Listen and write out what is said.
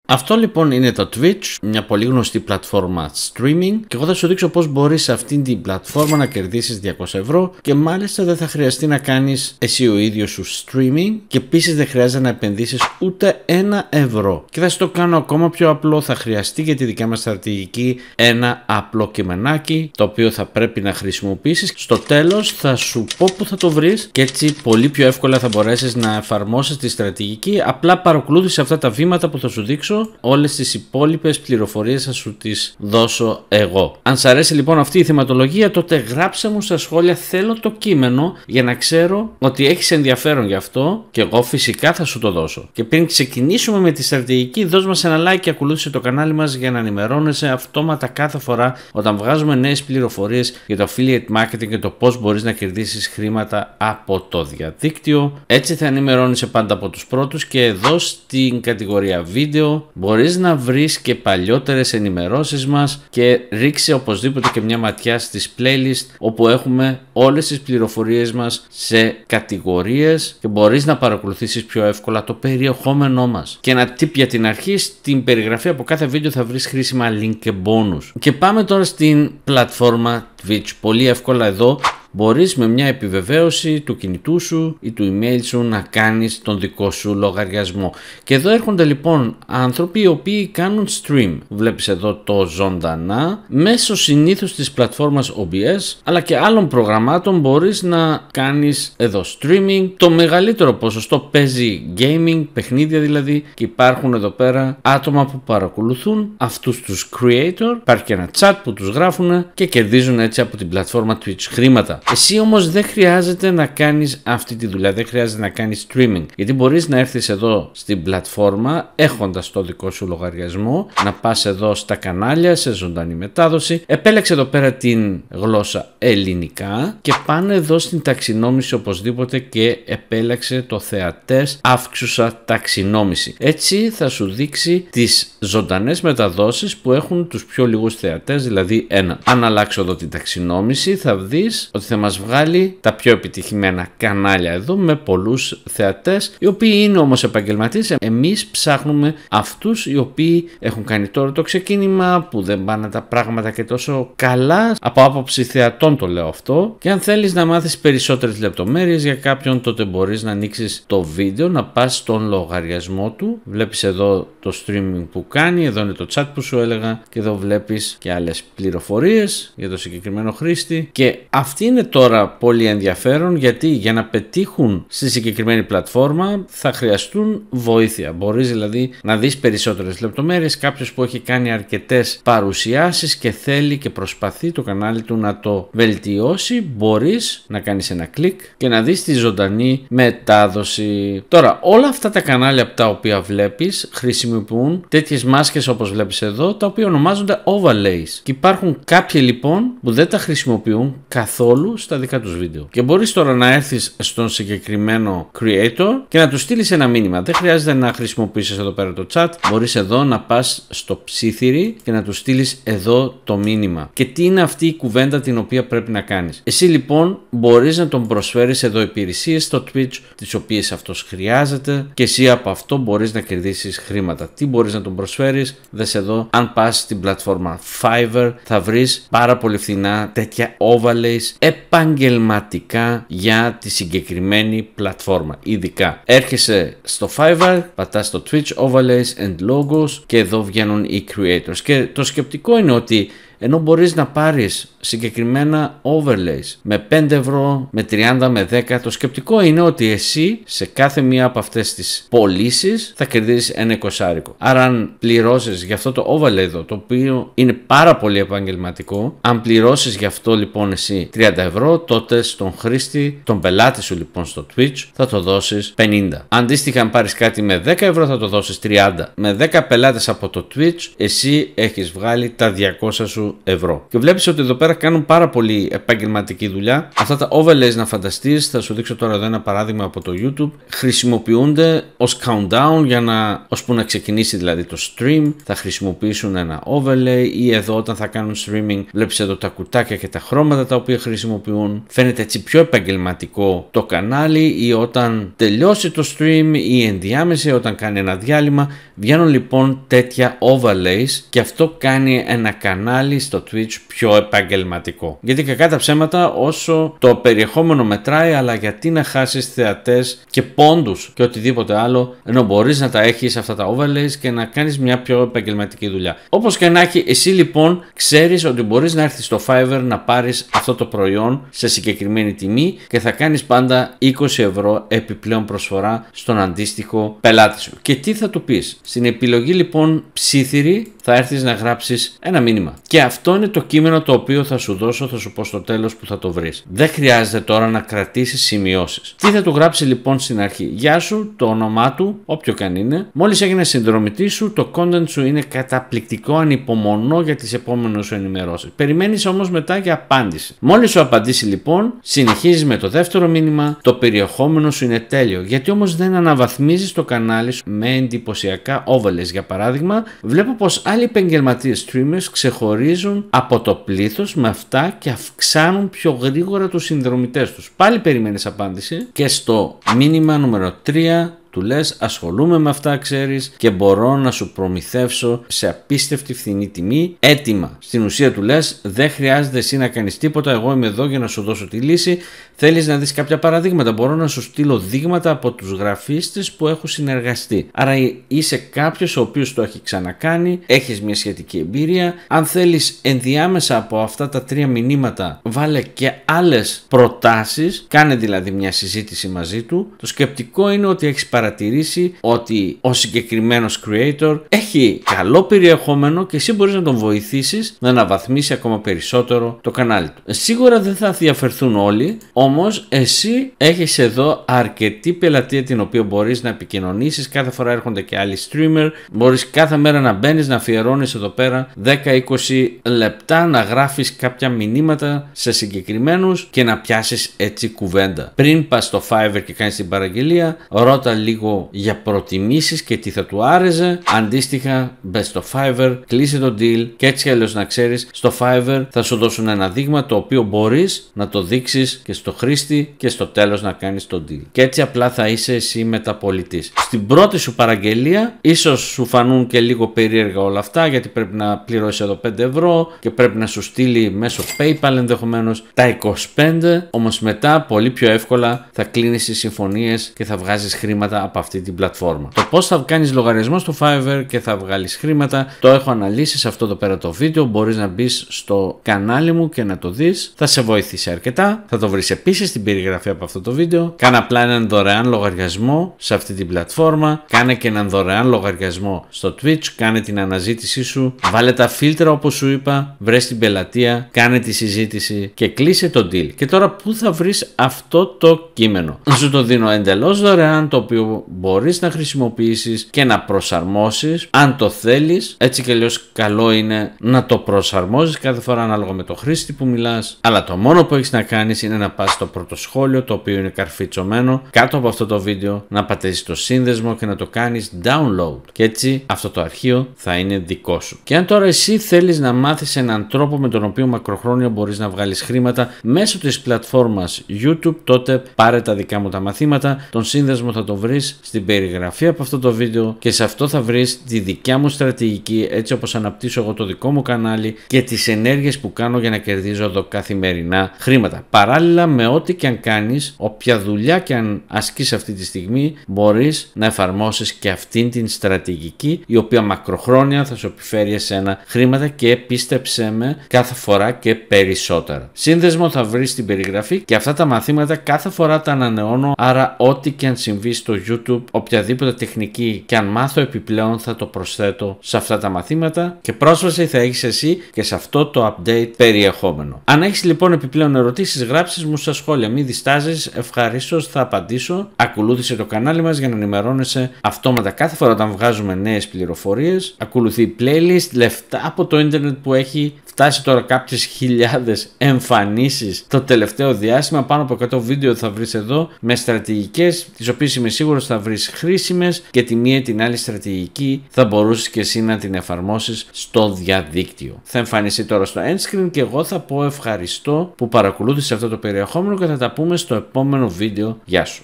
Αυτό λοιπόν είναι το Twitch, μια πολύ γνωστή πλατφόρμα streaming, και εγώ θα σου δείξω πώς μπορείς σε αυτήν την πλατφόρμα να κερδίσεις 200 ευρώ και μάλιστα δεν θα χρειαστεί να κάνεις εσύ ο ίδιος σου streaming και επίσης δεν χρειάζεται να επενδύσεις ούτε 1 ευρώ. Και θα σου το κάνω ακόμα πιο απλό, θα χρειαστεί για τη δικιά μας στρατηγική ένα απλό κειμενάκι το οποίο θα πρέπει να χρησιμοποιήσεις. Στο τέλος θα σου πω που θα το βρεις και έτσι πολύ πιο εύκολα θα μπορέσεις να εφαρμόσεις τη στρατηγική. Απλά παρακολούθησε αυτά τα βήματα που θα σου δείξω, όλες τις υπόλοιπες πληροφορίες θα σου τις δώσω εγώ. Αν σ' αρέσει λοιπόν αυτή η θεματολογία, τότε γράψε μου στα σχόλια θέλω το κείμενο για να ξέρω ότι έχεις ενδιαφέρον γι' αυτό και εγώ φυσικά θα σου το δώσω. Και πριν ξεκινήσουμε με τη στρατηγική, δώσ' μας ένα like και ακολούθησε το κανάλι μας για να ενημερώνεσαι αυτόματα κάθε φορά όταν βγάζουμε νέες πληροφορίες για το affiliate marketing και το πώς μπορείς να κερδίσεις χρήματα από το διαδίκτυο. Έτσι θα ενημερώνεσαι πάντα από τους πρώτους, και εδώ στην κατηγορία βίντεο μπορείς να βρεις και παλιότερες ενημερώσεις μας και ρίξε οπωσδήποτε και μια ματιά στις playlist όπου έχουμε όλες τις πληροφορίες μας σε κατηγορίες και μπορείς να παρακολουθήσεις πιο εύκολα το περιεχόμενό μας. Και ένα tip για την αρχή, στην περιγραφή από κάθε βίντεο θα βρεις χρήσιμα link και bonus. Και πάμε τώρα στην πλατφόρμα Twitch. Πολύ εύκολα εδώ μπορείς με μια επιβεβαίωση του κινητού σου ή του email σου να κάνεις τον δικό σου λογαριασμό. Και εδώ έρχονται λοιπόν άνθρωποι οι οποίοι κάνουν stream. Βλέπεις εδώ το ζωντανά μέσω συνήθως της πλατφόρμας OBS, αλλά και άλλων προγραμμάτων μπορείς να κάνεις εδώ streaming. Το μεγαλύτερο ποσοστό παίζει gaming, παιχνίδια δηλαδή, και υπάρχουν εδώ πέρα άτομα που παρακολουθούν αυτούς τους creator. Υπάρχει και ένα chat που τους γράφουν και κερδίζουν έτσι από την πλατφόρμα Twitch χρήματα. Εσύ όμως δεν χρειάζεται να κάνεις αυτή τη δουλειά, δεν χρειάζεται να κάνεις streaming, γιατί μπορείς να έρθεις εδώ στην πλατφόρμα έχοντας το δικό σου λογαριασμό, να πας εδώ στα κανάλια σε ζωντανή μετάδοση, επέλεξε εδώ πέρα την γλώσσα ελληνικά και πάνε εδώ στην ταξινόμηση οπωσδήποτε και επέλεξε το θεατές αύξουσα ταξινόμηση. Έτσι θα σου δείξει τις ζωντανές μεταδόσεις που έχουν τους πιο λίγους θεατές, δηλαδή 1. Αν αλλάξω εδώ την ταξινόμηση θα δεις ότι θα μας βγάλει τα πιο επιτυχημένα κανάλια εδώ με πολλούς θεατές, οι οποίοι είναι όμως επαγγελματίες. Εμείς ψάχνουμε αυτούς οι οποίοι έχουν κάνει τώρα το ξεκίνημα, που δεν πάνε τα πράγματα και τόσο καλά από άποψη θεατών, το λέω αυτό. Και αν θέλεις να μάθεις περισσότερες λεπτομέρειες για κάποιον, τότε μπορείς να ανοίξεις το βίντεο, να πας στον λογαριασμό του. Βλέπεις εδώ το streaming που κάνει, εδώ είναι το chat που σου έλεγα και εδώ βλέπεις και άλλες πληροφορίες για το συγκεκριμένο χρήστη. Και αυτή είναι τώρα πολύ ενδιαφέρον, γιατί για να πετύχουν στη συγκεκριμένη πλατφόρμα θα χρειαστούν βοήθεια. Μπορείς δηλαδή να δεις περισσότερες λεπτομέρειες. Κάποιος που έχει κάνει αρκετές παρουσιάσεις και θέλει και προσπαθεί το κανάλι του να το βελτιώσει, μπορείς να κάνεις ένα κλικ και να δεις τη ζωντανή μετάδοση. Τώρα όλα αυτά τα κανάλια από τα οποία βλέπεις χρησιμοποιούν τέτοιες μάσκες όπως βλέπεις εδώ, τα οποία ονομάζονται overlays, και υπάρχουν κάποιοι λοιπόν που δεν τα χρησιμοποιούν καθόλου στα δικά τους βίντεο. Και μπορείς τώρα να έρθεις στον συγκεκριμένο creator και να του στείλεις ένα μήνυμα. Δεν χρειάζεται να χρησιμοποιήσεις εδώ πέρα το chat. Μπορείς εδώ να πας στο ψήθυρι και να του στείλεις εδώ το μήνυμα. Και τι είναι αυτή η κουβέντα την οποία πρέπει να κάνεις. Εσύ λοιπόν μπορείς να τον προσφέρεις εδώ υπηρεσίες στο Twitch, τις οποίες αυτός χρειάζεται, και εσύ από αυτό μπορείς να κερδίσεις χρήματα. Τι μπορείς να τον προσφέρεις? Δες εδώ, αν πας στην πλατφόρμα Fiverr θα βρεις πάρα πολύ φθηνά τέτοια overlays επαγγελματικά για τη συγκεκριμένη πλατφόρμα. Ειδικά έρχεσαι στο Fiverr, πατάς στο Twitch overlays and logos και εδώ βγαίνουν οι creators. Και το σκεπτικό είναι ότι ενώ μπορείς να πάρεις συγκεκριμένα overlays με 5 ευρώ, με 30, με 10, το σκεπτικό είναι ότι εσύ σε κάθε μία από αυτές τις πωλήσεις θα κερδίσεις ένα εικοσάρικο. Άρα αν πληρώσεις για αυτό το overlay εδώ, το οποίο είναι πάρα πολύ επαγγελματικό, αν πληρώσεις γι' αυτό λοιπόν εσύ 30 ευρώ, τότε στον χρήστη, τον πελάτη σου λοιπόν στο Twitch, θα το δώσεις 50. Αντίστοιχα αν πάρεις κάτι με 10 ευρώ θα το δώσεις 30. Με 10 πελάτες από το Twitch εσύ έχεις βγάλει τα 200 σου ευρώ. Και βλέπεις ότι εδώ πέρα κάνουν πάρα πολύ επαγγελματική δουλειά. Αυτά τα overlays, να φανταστείς, θα σου δείξω τώρα εδώ ένα παράδειγμα από το YouTube. Χρησιμοποιούνται ως countdown για να, ώσπου να ξεκινήσει δηλαδή το stream, θα χρησιμοποιήσουν ένα overlay, ή εδώ όταν θα κάνουν streaming βλέπεις εδώ τα κουτάκια και τα χρώματα τα οποία χρησιμοποιούν. Φαίνεται έτσι πιο επαγγελματικό το κανάλι, ή όταν τελειώσει το stream ή ενδιάμεση όταν κάνει ένα διάλειμμα. Βγαίνουν λοιπόν τέτοια overlays και αυτό κάνει ένα κανάλι στο Twitch πιο επαγγελματικό. Γιατί κακά τα ψέματα, όσο το περιεχόμενο μετράει, αλλά γιατί να χάσεις θεατές και πόντους και οτιδήποτε άλλο, ενώ μπορείς να τα έχεις αυτά τα overlays και να κάνεις μια πιο επαγγελματική δουλειά. Όπως και να έχει, εσύ λοιπόν ξέρεις ότι μπορείς να έρθεις στο Fiverr να πάρεις αυτό το προϊόν σε συγκεκριμένη τιμή και θα κάνεις πάντα 20 ευρώ επιπλέον προσφορά στον αντίστοιχο πελάτη σου. Και τι θα του πεις? Στην επιλογή λοιπόν ψήθυρη θα έρθεις να γράψεις ένα μήνυμα. Και αυτό είναι το κείμενο το οποίο θα σου δώσω, θα σου πω στο τέλος που θα το βρεις. Δεν χρειάζεται τώρα να κρατήσεις σημειώσεις. Τι θα του γράψει λοιπόν στην αρχή? Γεια σου, το όνομά του, όποιο καν είναι. Μόλις έγινε συνδρομητή σου, το content σου είναι καταπληκτικό, ανυπομονώ για τις επόμενες σου ενημερώσεις. Περιμένεις όμως μετά για απάντηση. Μόλις σου απαντήσει λοιπόν, συνεχίζεις με το δεύτερο μήνυμα, το περιεχόμενο σου είναι τέλειο. Γιατί όμως δεν αναβαθμίζεις το κανάλι σου με εντυπωσιακά overlays? Για παράδειγμα, βλέπω πως άλλοι επαγγελματίες streamers ξεχωρίζουν από το πλήθος με αυτά και αυξάνουν πιο γρήγορα τους συνδρομητές τους. Πάλι περιμένεις απάντηση και στο μήνυμα νούμερο 3 του λες ασχολούμαι με αυτά, ξέρεις, και μπορώ να σου προμηθεύσω σε απίστευτη φθηνή τιμή έτοιμα. Στην ουσία του λες δεν χρειάζεται εσύ να κάνεις τίποτα, εγώ είμαι εδώ για να σου δώσω τη λύση. Θέλεις να δεις κάποια παραδείγματα? Μπορώ να σου στείλω δείγματα από τους γραφίστες που έχουν συνεργαστεί. Άρα είσαι κάποιος ο οποίος το έχει ξανακάνει, έχεις μια σχετική εμπειρία. Αν θέλεις ενδιάμεσα από αυτά τα 3 μηνύματα βάλε και άλλες προτάσεις, κάνε δηλαδή μια συζήτηση μαζί του. Το σκεπτικό είναι ότι έχεις παρατηρήσει ότι ο συγκεκριμένος creator έχει καλό περιεχόμενο και εσύ μπορείς να τον βοηθήσεις να αναβαθμίσει ακόμα περισσότερο το κανάλι του. Σίγουρα δεν θα διαφερθούν όλοι, όμως εσύ έχεις εδώ αρκετή πελατεία την οποία μπορείς να επικοινωνήσεις. Κάθε φορά έρχονται και άλλοι streamer, μπορείς κάθε μέρα να μπαίνεις, να αφιερώνεις εδώ πέρα 10-20 λεπτά να γράφεις κάποια μηνύματα σε συγκεκριμένους και να πιάσεις έτσι κουβέντα. Πριν πας στο Fiverr και κάνεις την παραγγελία, ρώτα λίγο για προτιμήσεις και τι θα του άρεσε. Αντίστοιχα μπες στο Fiverr, κλείσε το deal και έτσι αλλιώς να ξέρεις, στο Fiverr θα σου δώσουν ένα δείγμα το οποίο μπορείς να το δείξεις και στο χρήστη και στο τέλος να κάνεις το deal. Και έτσι απλά θα είσαι εσύ μεταπολιτής. Στην πρώτη σου παραγγελία ίσως σου φανούν και λίγο περίεργα όλα αυτά, γιατί πρέπει να πληρώσεις εδώ 5 ευρώ και πρέπει να σου στείλει μέσω PayPal ενδεχομένως τα 25, όμως μετά πολύ πιο εύκολα θα κλείνεις τις συμφωνίες και θα βγάζεις χρήματα από αυτή την πλατφόρμα. Το πώς θα κάνεις λογαριασμό στο Fiverr και θα βγάλεις χρήματα το έχω αναλύσει σε αυτό εδώ πέρα το βίντεο. Μπορείς να μπεις στο κανάλι μου και να το δεις, θα σε βοηθήσει αρκετά. Θα το βρεις επίσης στην περιγραφή από αυτό το βίντεο. Κάνε απλά έναν δωρεάν λογαριασμό σε αυτή την πλατφόρμα, κάνε και έναν δωρεάν λογαριασμό στο Twitch, κάνε την αναζήτησή σου, βάλε τα φίλτρα όπως σου είπα, βρες την πελατεία, κάνε τη συζήτηση και κλείσε το deal. Και τώρα πού θα βρεις αυτό το κείμενο? Σου το δίνω εντελώς δωρεάν, το οποίο μπορείς να χρησιμοποιήσεις και να προσαρμόσεις αν το θέλεις. Έτσι κι αλλιώς καλό είναι να το προσαρμόζεις κάθε φορά ανάλογα με το χρήστη που μιλάς, αλλά το μόνο που έχεις να κάνεις είναι να πας στο πρώτο σχόλιο, το οποίο είναι καρφιτσωμένο κάτω από αυτό το βίντεο, να πατήσεις το σύνδεσμο και να το κάνεις download και έτσι αυτό το αρχείο θα είναι δικό σου. Και αν τώρα εσύ θέλεις να μάθεις έναν τρόπο με τον οποίο μακροχρόνια μπορείς να βγάλεις χρήματα μέσω της πλατφόρμας YouTube, τότε πάρε τα δικά μου τα μαθήματα. Τον σύνδεσμο θα το βρεις στην περιγραφή από αυτό το βίντεο και σε αυτό θα βρεις τη δικιά μου στρατηγική, έτσι όπως αναπτύσσω εγώ το δικό μου κανάλι και τις ενέργειες που κάνω για να κερδίζω εδώ καθημερινά χρήματα. Παράλληλα με ό,τι και αν κάνεις, όποια δουλειά και αν ασκείς αυτή τη στιγμή, μπορείς να εφαρμόσεις και αυτήν την στρατηγική, η οποία μακροχρόνια θα σου επιφέρει εσένα χρήματα και πίστεψέ με, κάθε φορά και περισσότερα. Σύνδεσμο θα βρεις στην περιγραφή και αυτά τα μαθήματα κάθε φορά τα ανανεώνω, άρα ό,τι και αν συμβεί στο YouTube, οποιαδήποτε τεχνική και αν μάθω επιπλέον θα το προσθέτω σε αυτά τα μαθήματα και πρόσβαση θα έχεις εσύ και σε αυτό το update περιεχόμενο. Αν έχεις λοιπόν επιπλέον ερωτήσεις, γράψεις μου στα σχόλια, μην διστάζεις, ευχαρίστως θα απαντήσω. Ακολούθησε το κανάλι μας για να ενημερώνεσαι αυτόματα κάθε φορά όταν βγάζουμε νέες πληροφορίες. Ακολουθεί playlist, λεφτά από το ίντερνετ που έχει φτάσει τώρα κάποιες χιλιάδες εμφανίσεις το τελευταίο διάστημα. Πάνω από 100 βίντεο θα βρεις εδώ με στρατηγικές, τις οποίες είμαι σίγουρος θα βρεις χρήσιμες, και τη μία ή την άλλη στρατηγική θα μπορούσεις και εσύ να την εφαρμόσεις στο διαδίκτυο. Θα εμφανιστεί τώρα στο end screen και εγώ θα πω ευχαριστώ που παρακολούθησες αυτό το περιεχόμενο και θα τα πούμε στο επόμενο βίντεο. Γεια σου!